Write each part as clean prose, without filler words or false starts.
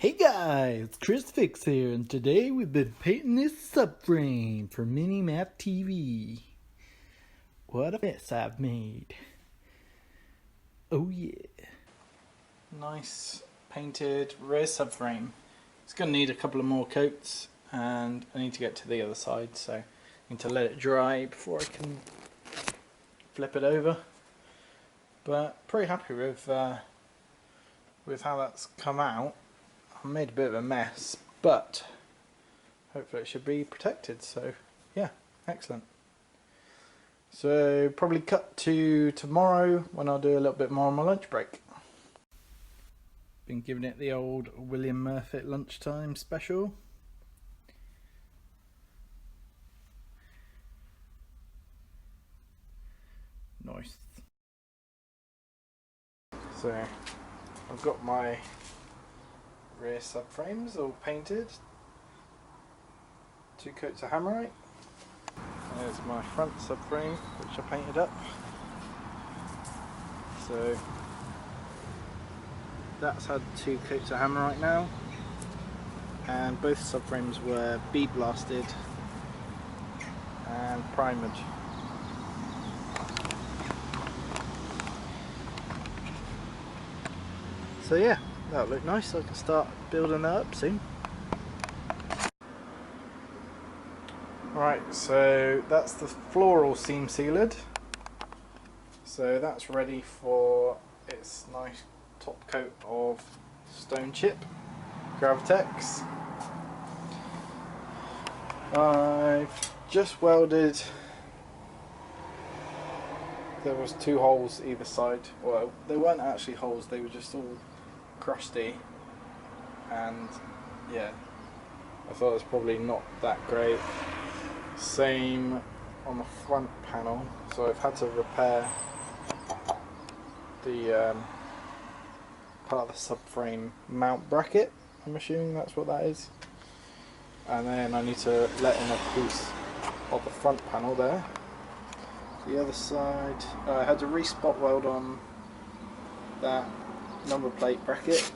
Hey guys, Chris Fix here, and today we've been painting this subframe for Minimap TV. What a mess I've made. Oh yeah. Nice painted rear subframe. It's going to need a couple of more coats, and I need to get to the other side, so I need to let it dry before I can flip it over. But pretty happy with how that's come out. I made a bit of a mess, but hopefully it should be protected, so yeah, excellent. So probably cut to tomorrow when I'll do a little bit more on my lunch break. Been giving it the old William Murphy lunchtime special. Nice. So I've got my rear subframes all painted. 2 coats of Hammerite. There's my front subframe, which I painted up. So that's had 2 coats of Hammerite now, and both subframes were bead blasted and primed. So yeah, that'll look nice. I can start building that up soon. Right, so that's the floor all seam sealed. So that's ready for its nice top coat of stone chip, Gravitex. I've just welded. There was 2 holes either side. Well, they weren't actually holes, they were just all crusty, and yeah, I thought it was probably not that great. Same on the front panel, so I've had to repair the part of the subframe mount bracket. I'm assuming that's what that is, and then I need to let in a piece of the front panel there. The other side, I had to re-spot weld on that number plate bracket,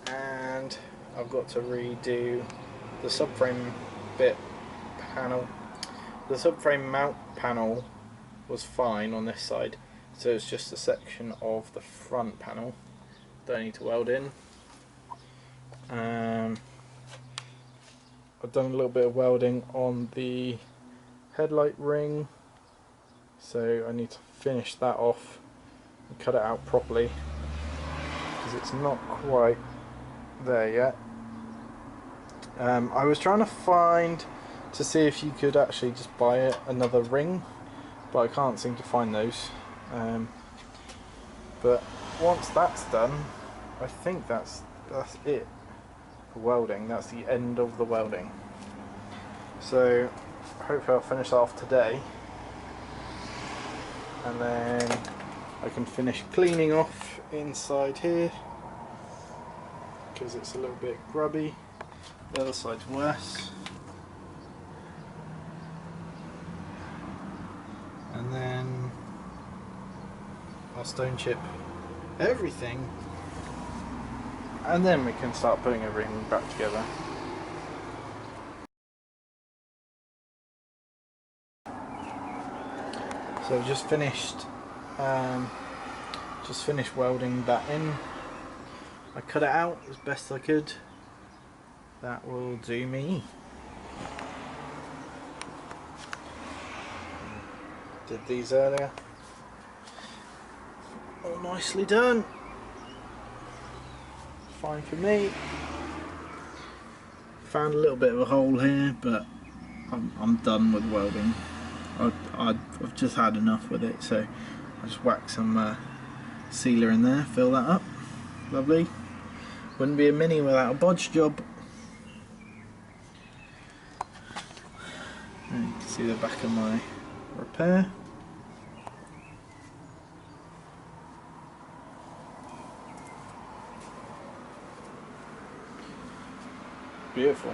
and I've got to redo the subframe bit panel. The subframe mount panel was fine on this side, so it's just a section of the front panel that I need to weld in. I've done a little bit of welding on the headlight ring, so I need to finish that off and cut it out properly, because it's not quite there yet. I was trying to see if you could actually just buy another ring, but I can't seem to find those. But once that's done, I think that's it for welding. That's the end of the welding. So hopefully I'll finish that off today, and then I can finish cleaning off inside here, because it's a little bit grubby. The other side's worse. And then I'll stone chip everything, and then we can start putting everything back together. So I've just finished welding that in. I cut it out as best I could. That will do me. Did these earlier. All nicely done. Fine for me. Found a little bit of a hole here, but I'm done with welding. I've just had enough with it, so I just whack some sealer in there, fill that up. Lovely. Wouldn't be a Mini without a bodge job. And you can see the back of my repair. Beautiful.